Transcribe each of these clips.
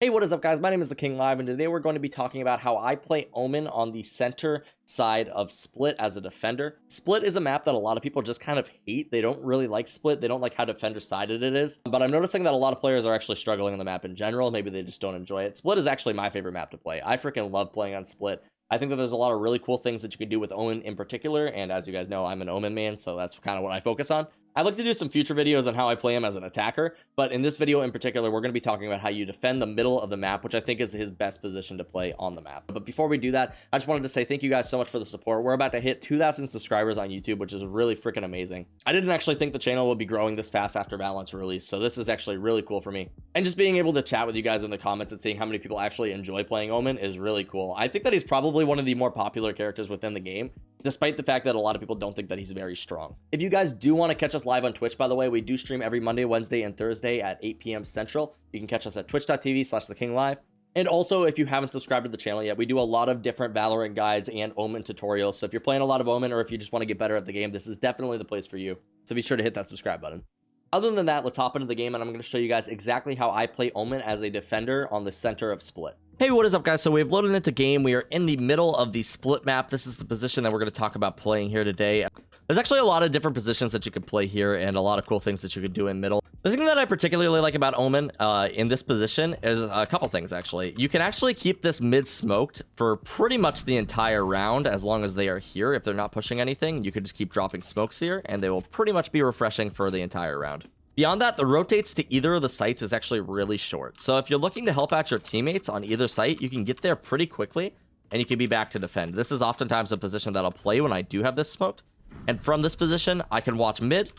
Hey, what is up, guys? My name is the King Live, and today we're going to be talking about how I play Omen on the center side of Split as a defender. Split is a map that a lot of people just kind of hate. They don't really like Split. They don't like how defender-sided it is. But I'm noticing that a lot of players are actually struggling on the map in general. Maybe they just don't enjoy it. Split is actually my favorite map to play. I freaking love playing on Split. I think that there's a lot of really cool things that you can do with Omen in particular, and as you guys know, I'm an Omen man, so that's kind of what I focus on. I'd like to do some future videos on how I play him as an attacker, but in this video in particular, we're going to be talking about how you defend the middle of the map, which I think is his best position to play on the map. But before we do that, I just wanted to say thank you guys so much for the support. We're about to hit 2,000 subscribers on YouTube, which is really freaking amazing. I didn't actually think the channel would be growing this fast after Valorant's release, so this is actually really cool for me. And just being able to chat with you guys in the comments and seeing how many people actually enjoy playing Omen is really cool. I think that he's probably one of the more popular characters within the game, despite the fact that a lot of people don't think that he's very strong. If you guys do want to catch us live on Twitch, by the way, we do stream every Monday, Wednesday, and Thursday at 8 p.m. Central. You can catch us at twitch.tv/thekinglive. And also, if you haven't subscribed to the channel yet, we do a lot of different Valorant guides and Omen tutorials. So if you're playing a lot of Omen, or if you just want to get better at the game, this is definitely the place for you. So be sure to hit that subscribe button. Other than that, let's hop into the game, and I'm going to show you guys exactly how I play Omen as a defender on the center of Split. Hey, what is up, guys? So we've loaded into game. We are in the middle of the Split map. This is the position that we're going to talk about playing here today. There's actually a lot of different positions that you could play here and a lot of cool things that you could do in middle. The thing that I particularly like about Omen in this position is a couple things, actually. You can actually keep this mid smoked for pretty much the entire round as long as they are here. If they're not pushing anything, you could just keep dropping smokes here, and they will pretty much be refreshing for the entire round. Beyond that, the rotates to either of the sites is actually really short. So if you're looking to help out your teammates on either site, you can get there pretty quickly, and you can be back to defend. This is oftentimes a position that I'll play when I do have this smoked. And from this position, I can watch mid,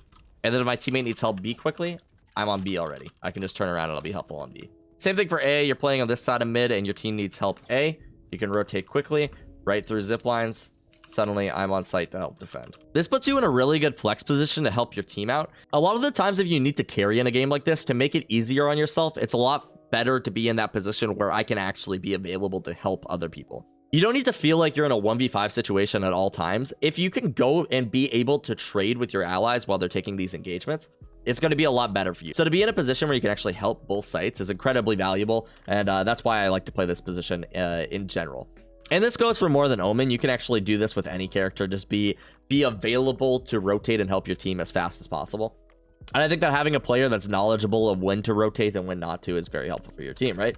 and then if my teammate needs help B quickly, I'm on B already. I can just turn around and I'll be helpful on B. Same thing for A. You're playing on this side of mid, and your team needs help A. You can rotate quickly, right through zip lines. Suddenly, I'm on site to help defend. This puts you in a really good flex position to help your team out. A lot of the times, if you need to carry in a game like this, to make it easier on yourself, it's a lot better to be in that position where I can actually be available to help other people. You don't need to feel like you're in a 1v5 situation at all times. If you can go and be able to trade with your allies while they're taking these engagements, it's going to be a lot better for you. So to be in a position where you can actually help both sites is incredibly valuable, and that's why I like to play this position in general. And this goes for more than Omen. You can actually do this with any character. Just be available to rotate and help your team as fast as possible. And I think that having a player that's knowledgeable of when to rotate and when not to is very helpful for your team, right?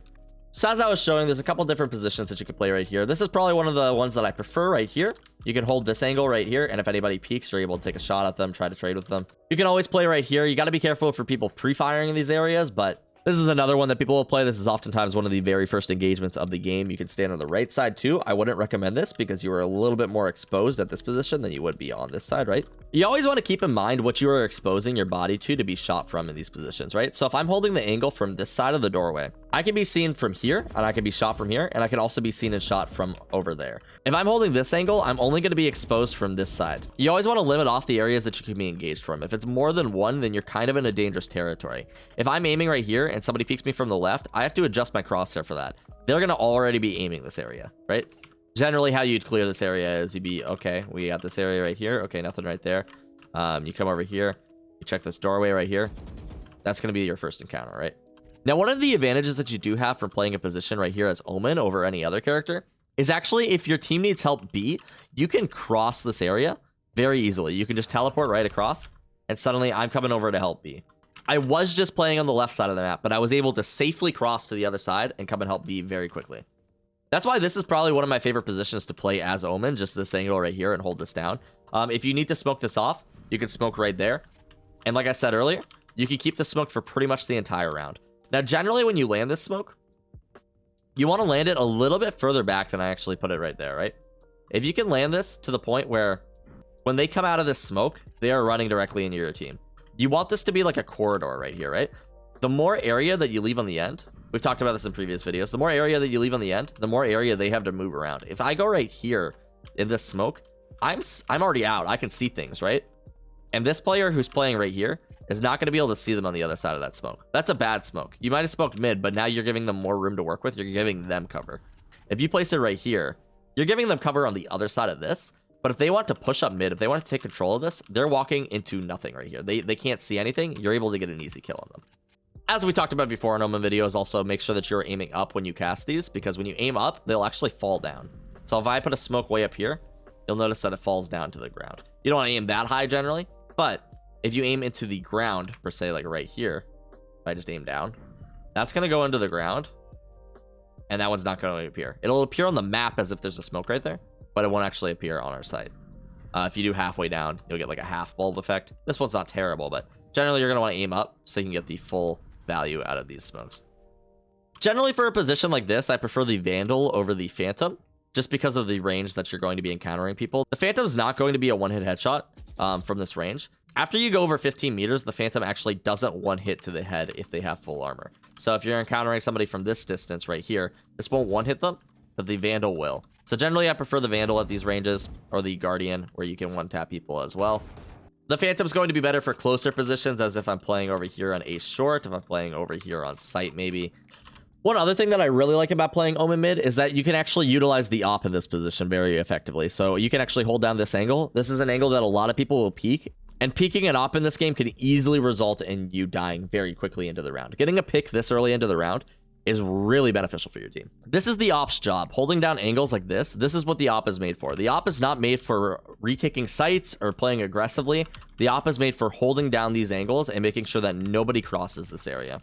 So as I was showing, there's a couple different positions that you can play right here. This is probably one of the ones that I prefer right here. You can hold this angle right here, and if anybody peeks, you're able to take a shot at them, try to trade with them. You can always play right here. You got to be careful for people pre-firing in these areas, but this is another one that people will play. This is oftentimes one of the very first engagements of the game. You can stand on the right side too. I wouldn't recommend this because you are a little bit more exposed at this position than you would be on this side, right? You always want to keep in mind what you are exposing your body to be shot from in these positions, right? So if I'm holding the angle from this side of the doorway, I can be seen from here, and I can be shot from here, and I can also be seen and shot from over there. If I'm holding this angle, I'm only going to be exposed from this side. You always want to limit off the areas that you can be engaged from. If it's more than one, then you're kind of in a dangerous territory. If I'm aiming right here and somebody peeks me from the left, I have to adjust my crosshair for that. They're going to already be aiming this area, right? Generally, how you'd clear this area is you'd be, okay, we got this area right here. Okay, nothing right there. You come over here. You check this doorway right here. That's going to be your first encounter, right? Now, one of the advantages that you do have from playing a position right here as Omen over any other character is actually if your team needs help B, you can cross this area very easily. You can just teleport right across, and suddenly I'm coming over to help B. I was just playing on the left side of the map, but I was able to safely cross to the other side and come and help B very quickly. That's why this is probably one of my favorite positions to play as Omen, just this angle right here and hold this down. If you need to smoke this off, you can smoke right there. And like I said earlier, you can keep the smoke for pretty much the entire round. Now, generally, when you land this smoke, you want to land it a little bit further back than I actually put it right there, right? If you can land this to the point where when they come out of this smoke, they are running directly into your team. You want this to be like a corridor right here, right? The more area that you leave on the end, we've talked about this in previous videos, the more area that you leave on the end, the more area they have to move around. If I go right here in this smoke, I'm already out. I can see things, right? And this player who's playing right here is not going to be able to see them on the other side of that smoke. That's a bad smoke. You might have smoked mid, but now you're giving them more room to work with. You're giving them cover. If you place it right here, you're giving them cover on the other side of this. But if they want to push up mid, if they want to take control of this, they're walking into nothing right here. They can't see anything. You're able to get an easy kill on them. As we talked about before in Omen videos, also make sure that you're aiming up when you cast these, because when you aim up, they'll actually fall down. So if I put a smoke way up here, you'll notice that it falls down to the ground. You don't want to aim that high generally, but if you aim into the ground, per se, like right here, if I just aim down, that's going to go into the ground, and that one's not going to appear. It'll appear on the map as if there's a smoke right there, but it won't actually appear on our site. If you do halfway down, you'll get like a half bulb effect. This one's not terrible, but generally you're going to want to aim up so you can get the full value out of these smokes. Generally, for a position like this, I prefer the Vandal over the Phantom, just because of the range that you're going to be encountering people. The Phantom's not going to be a one-hit headshot from this range. After you go over 15 meters, the Phantom actually doesn't one-hit to the head if they have full armor. So if you're encountering somebody from this distance right here, this won't one-hit them, but the Vandal will. So generally, I prefer the Vandal at these ranges, or the Guardian, where you can one-tap people as well. The Phantom's going to be better for closer positions, as if I'm playing over here on Ace Short, if I'm playing over here on site maybe. One other thing that I really like about playing Omen mid is that you can actually utilize the op in this position very effectively. So you can actually hold down this angle. This is an angle that a lot of people will peek. And peeking an op in this game can easily result in you dying very quickly into the round. Getting a pick this early into the round is really beneficial for your team. This is the op's job. Holding down angles like this is what the op is made for. The op is not made for retaking sites or playing aggressively. The op is made for holding down these angles and making sure that nobody crosses this area.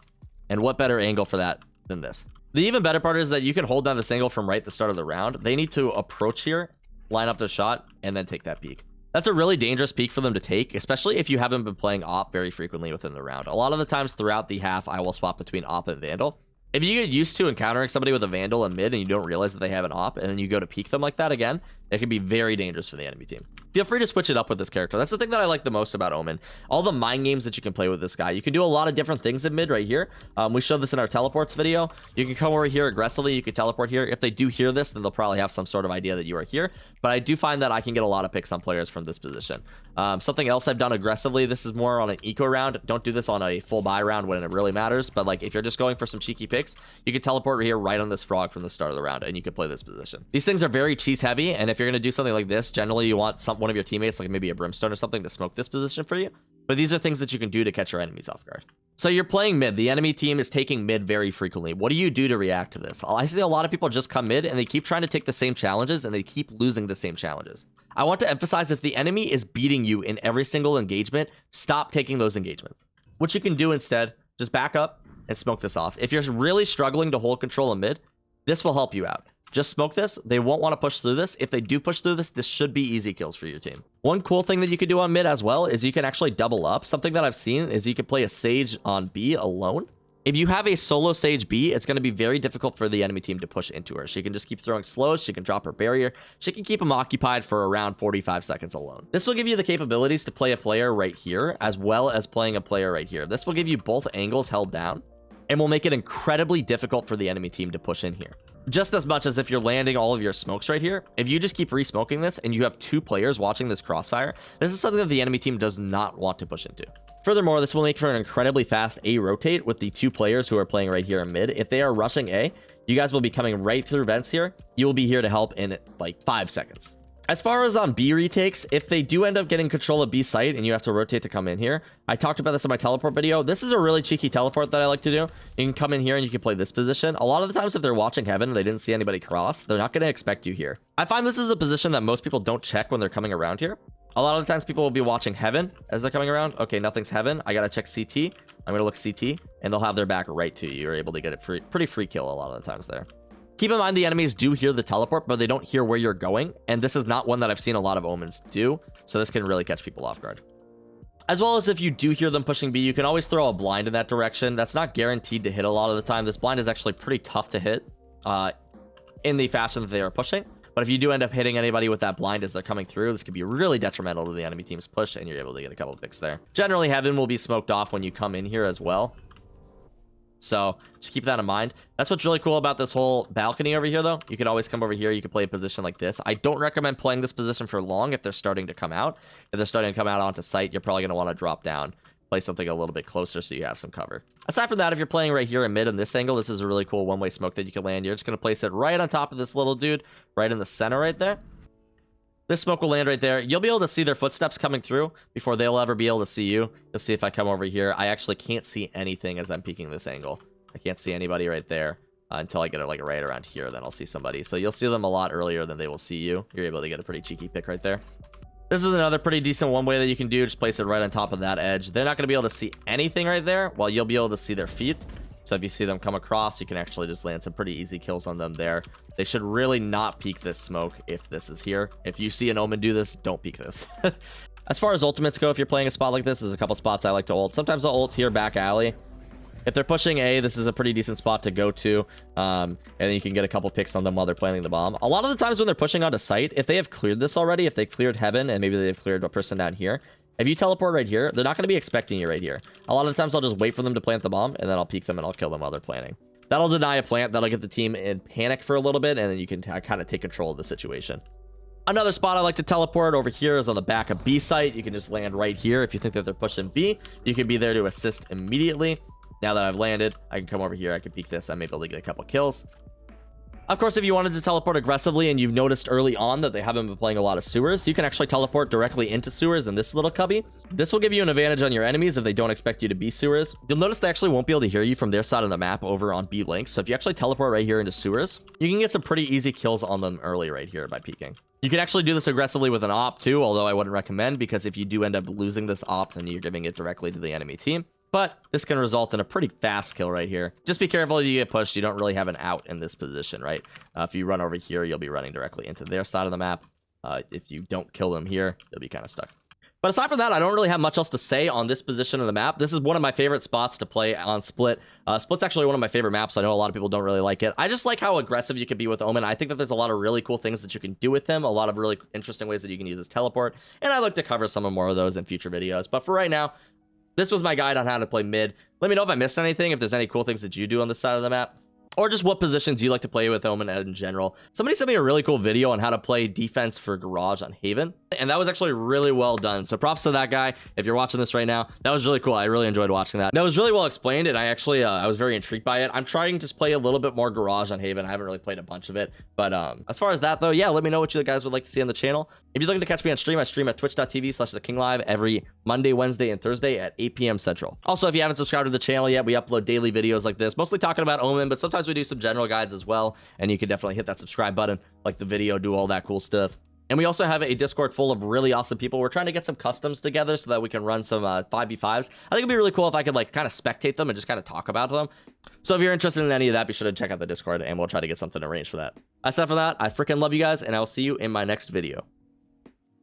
And what better angle for that than this? The even better part is that you can hold down this angle from right at the start of the round. They need to approach here, line up their shot, and then take that peek. That's a really dangerous peek for them to take, especially if you haven't been playing op very frequently within the round. A lot of the times throughout the half, I will swap between op and Vandal. If you get used to encountering somebody with a Vandal in mid and you don't realize that they have an op, and then you go to peek them like that again, it can be very dangerous for the enemy team. Feel free to switch it up with this character. That's the thing that I like the most about Omen. All the mind games that you can play with this guy. You can do a lot of different things in mid right here. We showed this in our teleports video. You can come over here aggressively. You can teleport here. If they do hear this, then they'll probably have some sort of idea that you are here. But I do find that I can get a lot of picks on players from this position. Something else I've done aggressively, this is more on an eco round. Don't do this on a full buy round when it really matters. But like if you're just going for some cheeky picks, you can teleport here right on this frog from the start of the round, and you can play this position. These things are very cheese heavy, and if you're going to do something like this, generally you want one of your teammates, like maybe a Brimstone or something, to smoke this position for you. But these are things that you can do to catch your enemies off guard. So you're playing mid. The enemy team is taking mid very frequently. What do you do to react to this? I see a lot of people just come mid and they keep trying to take the same challenges and they keep losing the same challenges. I want to emphasize, if the enemy is beating you in every single engagement, stop taking those engagements. What you can do instead, just back up and smoke this off. If you're really struggling to hold control of mid, this will help you out. Just smoke this. They won't want to push through this. If they do push through this, this should be easy kills for your team. One cool thing that you can do on mid as well is you can actually double up. Something that I've seen is you can play a Sage on B alone. If you have a solo Sage B, it's going to be very difficult for the enemy team to push into her. She can just keep throwing slows. She can drop her barrier. She can keep them occupied for around 45 seconds alone. This will give you the capabilities to play a player right here, as well as playing a player right here. This will give you both angles held down and will make it incredibly difficult for the enemy team to push in here. Just as much as if you're landing all of your smokes right here, if you just keep re-smoking this and you have two players watching this crossfire, this is something that the enemy team does not want to push into. Furthermore, this will make for an incredibly fast A rotate with the two players who are playing right here in mid. If they are rushing A, you guys will be coming right through vents here. You will be here to help in like 5 seconds. As far as on B retakes, if they do end up getting control of B site and you have to rotate to come in here, I talked about this in my teleport video. This is a really cheeky teleport that I like to do. You can come in here and you can play this position. A lot of the times if they're watching heaven and they didn't see anybody cross, they're not going to expect you here. I find this is a position that most people don't check when they're coming around here. A lot of the times people will be watching heaven as they're coming around. Okay, nothing's heaven. I got to check CT. I'm going to look CT and they'll have their back right to you. You're able to get it pretty free kill a lot of the times there. Keep in mind the enemies do hear the teleport, but they don't hear where you're going. And this is not one that I've seen a lot of Omens do. So this can really catch people off guard. As well as if you do hear them pushing B, you can always throw a blind in that direction. That's not guaranteed to hit a lot of the time. This blind is actually pretty tough to hit in the fashion that they are pushing. But if you do end up hitting anybody with that blind as they're coming through, this could be really detrimental to the enemy team's push, and you're able to get a couple of picks there. Generally, heaven will be smoked off when you come in here as well. So just keep that in mind. That's what's really cool about this whole balcony over here, though. You can always come over here. You can play a position like this. I don't recommend playing this position for long if they're starting to come out. If they're starting to come out onto site, you're probably going to want to drop down, play something a little bit closer so you have some cover. Aside from that, if you're playing right here in mid in this angle, this is a really cool one-way smoke that you can land. You're just going to place it right on top of this little dude, right in the center right there. This smoke will land right there. You'll be able to see their footsteps coming through before they'll ever be able to see you. You'll see if I come over here. I actually can't see anything as I'm peeking this angle. I can't see anybody right there until I get it like right around here. Then I'll see somebody. So you'll see them a lot earlier than they will see you. You're able to get a pretty cheeky pick right there. This is another pretty decent one way that you can do. Just place it right on top of that edge. They're not going to be able to see anything right there, while you'll be able to see their feet. So if you see them come across, you can actually just land some pretty easy kills on them there. They should really not peek this smoke if this is here. If you see an Omen do this, don't peek this. As far as ultimates go, if you're playing a spot like this, there's a couple spots I like to ult. Sometimes I'll ult here back alley. If they're pushing A, this is a pretty decent spot to go to. And then you can get a couple picks on them while they're planting the bomb. A lot of the times when they're pushing onto site, if they have cleared this already, if they cleared heaven and maybe they've cleared a person down here, if you teleport right here, they're not going to be expecting you right here. A lot of the times I'll just wait for them to plant the bomb and then I'll peek them and I'll kill them while they're planting. That'll deny a plant. That'll get the team in panic for a little bit, and then you can kind of take control of the situation. Another spot I like to teleport over here is on the back of B site. You can just land right here. If you think that they're pushing B, you can be there to assist immediately. Now that I've landed, I can come over here. I can peek this. I may be able to get a couple kills. Of course, if you wanted to teleport aggressively and you've noticed early on that they haven't been playing a lot of sewers, you can actually teleport directly into sewers in this little cubby. This will give you an advantage on your enemies if they don't expect you to be sewers. You'll notice they actually won't be able to hear you from their side of the map over on B link. So if you actually teleport right here into sewers, you can get some pretty easy kills on them early right here by peeking. You can actually do this aggressively with an op too, although I wouldn't recommend, because if you do end up losing this op, then you're giving it directly to the enemy team. But this can result in a pretty fast kill right here. Just be careful if you get pushed. You don't really have an out in this position, right? If you run over here, you'll be running directly into their side of the map. If you don't kill them here, you'll be kind of stuck. But aside from that, I don't really have much else to say on this position of the map. This is one of my favorite spots to play on Split. Split's actually one of my favorite maps. I know a lot of people don't really like it. I just like how aggressive you can be with Omen. I think that there's a lot of really cool things that you can do with him. A lot of really interesting ways that you can use his teleport. And I'd like to cover some more of those in future videos. But for right now, this was my guide on how to play mid. Let me know if I missed anything, if there's any cool things that you do on this side of the map, or just what positions you like to play with Omen in general. Somebody sent me a really cool video on how to play defense for Garage on Haven, and that was actually really well done. So props to that guy. If you're watching this right now, that was really cool. I really enjoyed watching that. That was really well explained, and I actually I was very intrigued by it. I'm trying to play a little bit more Garage on Haven. I haven't really played a bunch of it, but as far as that though, yeah, let me know what you guys would like to see on the channel. If you're looking to catch me on stream, I stream at twitch.tv/thekinglive every Monday, Wednesday, and Thursday at 8 p.m. Central. Also, if you haven't subscribed to the channel yet, we upload daily videos like this, mostly talking about Omen, but sometimes we do some general guides as well, and you can definitely hit that subscribe button, like the video, do all that cool stuff. And we also have a Discord full of really awesome people. We're trying to get some customs together so that we can run some 5v5s. I think it'd be really cool if I could like kind of spectate them and just kind of talk about them. So if you're interested in any of that, be sure to check out the Discord, and we'll try to get something arranged for that. Aside from that, I freaking love you guys, and I'll see you in my next video.